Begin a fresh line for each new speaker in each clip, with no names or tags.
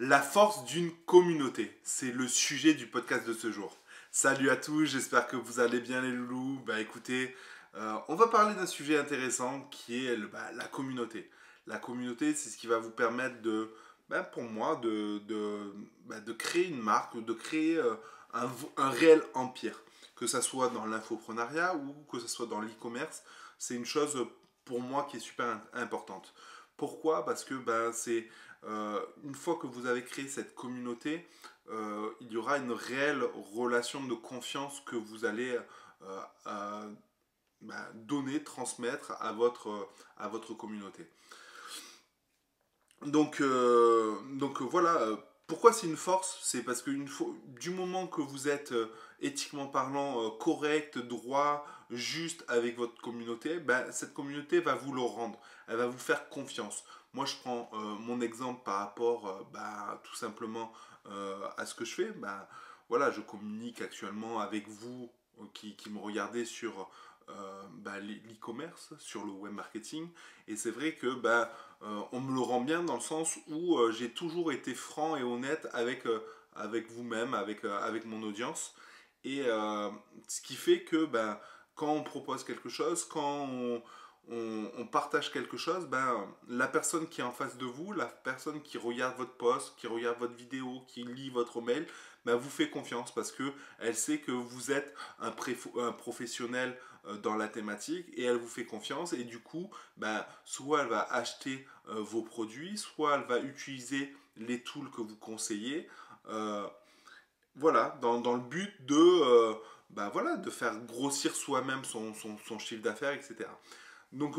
La force d'une communauté, c'est le sujet du podcast de ce jour. Salut à tous, j'espère que vous allez bien les loulous. Écoutez, on va parler d'un sujet intéressant qui est la communauté. La communauté, c'est ce qui va vous permettre pour moi, de créer une marque, de créer un réel empire. Que ça soit dans l'infoprenariat ou que ce soit dans l'e-commerce, c'est une chose pour moi qui est super importante. Pourquoi? Parce que c'est une fois que vous avez créé cette communauté, il y aura une réelle relation de confiance que vous allez euh, euh, donner, transmettre à votre communauté. Voilà. Pourquoi c'est une force? C'est parce que du moment que vous êtes éthiquement parlant correct, droit, juste avec votre communauté, cette communauté va vous le rendre. Elle va vous faire confiance. Moi, je prends mon exemple par rapport tout simplement à ce que je fais. Voilà, je communique actuellement avec vous qui me regardez sur l'e-commerce, sur le web marketing. Et c'est vrai que on me le rend bien dans le sens où j'ai toujours été franc et honnête avec vous-même, avec mon audience. Et ce qui fait que quand on propose quelque chose, quand on partage quelque chose, la personne qui est en face de vous, la personne qui regarde votre post, qui regarde votre vidéo, qui lit votre mail, vous fait confiance parce que elle sait que vous êtes un professionnel dans la thématique et elle vous fait confiance et du coup, soit elle va acheter vos produits, soit elle va utiliser les tools que vous conseillez. Euh, voilà, dans le but de faire grossir soi-même son chiffre d'affaires, etc. Donc,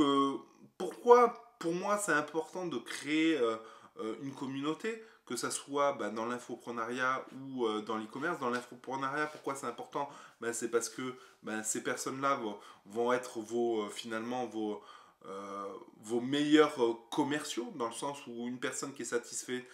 pourquoi pour moi c'est important de créer une communauté, que ça soit dans l'infoprenariat ou dans l'e-commerce. Dans l'infoprenariat, pourquoi c'est important? C'est parce que ces personnes-là vont être finalement vos meilleurs commerciaux, dans le sens où une personne qui est satisfaite,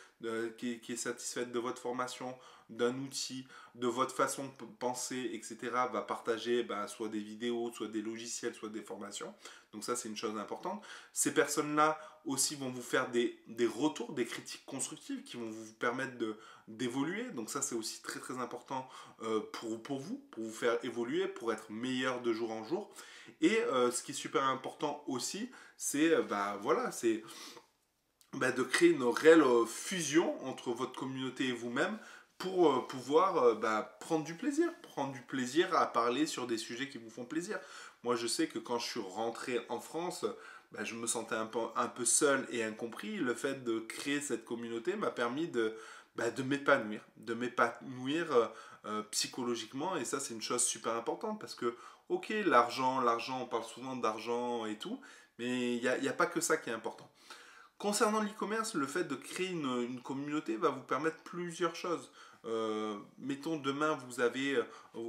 qui est satisfaite de votre formation, d'un outil, de votre façon de penser, etc., va partager soit des vidéos, soit des logiciels, soit des formations. Donc ça, c'est une chose importante. Ces personnes-là aussi vont vous faire des retours, des critiques constructives qui vont vous permettre d'évoluer. Donc ça, c'est aussi très très important pour vous faire évoluer, pour être meilleur de jour en jour. Et ce qui est super important aussi, c'est de créer une réelle fusion entre votre communauté et vous-même pour pouvoir prendre du plaisir à parler sur des sujets qui vous font plaisir. Moi, je sais que quand je suis rentré en France, je me sentais un peu seul et incompris. Le fait de créer cette communauté m'a permis de m'épanouir psychologiquement. Et ça, c'est une chose super importante parce que, ok, l'argent, on parle souvent d'argent et tout, mais il n'y a pas que ça qui est important. Concernant l'e-commerce, le fait de créer une communauté va vous permettre plusieurs choses. Mettons, demain, vous avez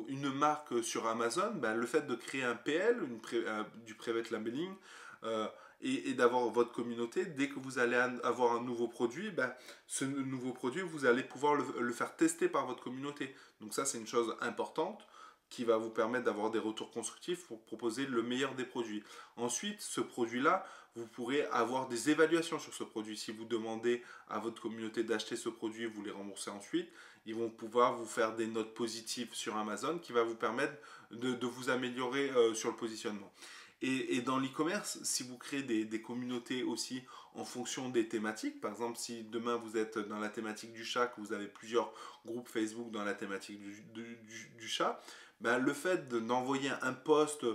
une marque sur Amazon, le fait de créer un PL, du private labeling, euh, et d'avoir votre communauté, dès que vous allez avoir un nouveau produit, ce nouveau produit, vous allez pouvoir le faire tester par votre communauté. Donc ça, c'est une chose importante qui va vous permettre d'avoir des retours constructifs pour proposer le meilleur des produits. Ensuite, ce produit-là, vous pourrez avoir des évaluations sur ce produit. Si vous demandez à votre communauté d'acheter ce produit, vous les remboursez ensuite, ils vont pouvoir vous faire des notes positives sur Amazon qui va vous permettre de vous améliorer sur le positionnement. Et dans l'e-commerce, si vous créez des communautés aussi en fonction des thématiques, par exemple si demain vous êtes dans la thématique du chat, que vous avez plusieurs groupes Facebook dans la thématique du chat, le fait d'envoyer un post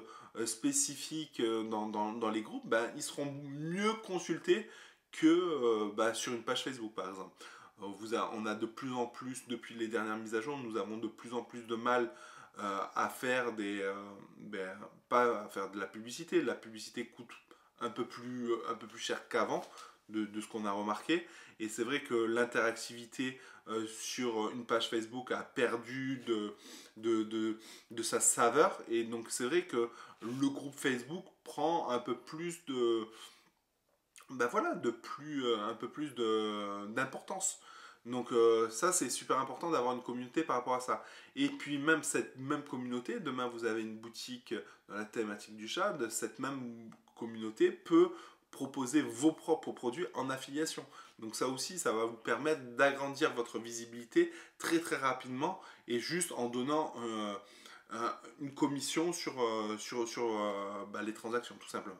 spécifique dans les groupes, ils seront mieux consultés que sur une page Facebook par exemple. On a de plus en plus, depuis les dernières mises à jour, nous avons de plus en plus de mal à faire pas à faire de la publicité. La publicité coûte un peu plus cher qu'avant, de ce qu'on a remarqué. Et c'est vrai que l'interactivité sur une page Facebook a perdu de sa saveur. Et donc c'est vrai que le groupe Facebook prend un peu plus un peu plus d'importance. Donc ça, c'est super important d'avoir une communauté par rapport à ça. Et puis même cette même communauté, demain vous avez une boutique dans la thématique du chat, cette même communauté peut proposer vos propres produits en affiliation. Donc ça aussi, ça va vous permettre d'agrandir votre visibilité très très rapidement et juste en donnant une commission sur les transactions, tout simplement.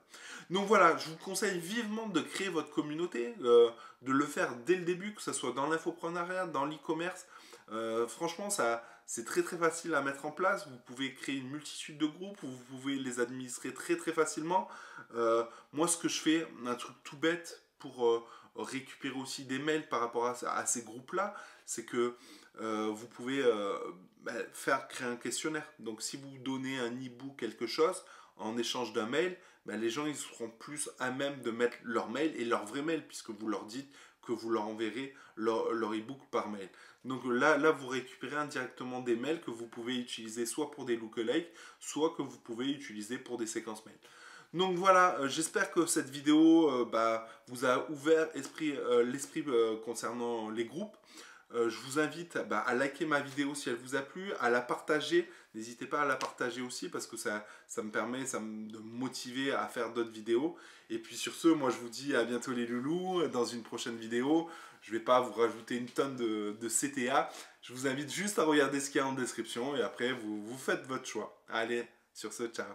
Donc voilà, je vous conseille vivement de créer votre communauté, de le faire dès le début, que ce soit dans l'infoprenariat, dans l'e-commerce. Franchement, c'est très très facile à mettre en place. Vous pouvez créer une multitude de groupes, vous pouvez les administrer très très facilement. Moi, ce que je fais, un truc tout bête pour récupérer aussi des mails par rapport à ces groupes-là, c'est que vous pouvez faire créer un questionnaire. Donc si vous donnez un e-book, quelque chose, en échange d'un mail, les gens ils seront plus à même de mettre leur mail et leur vrai mail, puisque vous leur dites que vous leur enverrez leur e-book par mail. Donc là, vous récupérez indirectement des mails que vous pouvez utiliser soit pour des lookalikes, soit que vous pouvez utiliser pour des séquences mail. Donc voilà, j'espère que cette vidéo vous a ouvert l'esprit concernant les groupes. Je vous invite à liker ma vidéo si elle vous a plu, à la partager. N'hésitez pas à la partager aussi parce que ça me permet de me motiver à faire d'autres vidéos. Et puis sur ce, moi je vous dis à bientôt les loulous dans une prochaine vidéo. Je ne vais pas vous rajouter une tonne de CTA. Je vous invite juste à regarder ce qu'il y a en description et après vous faites votre choix. Allez, sur ce, ciao.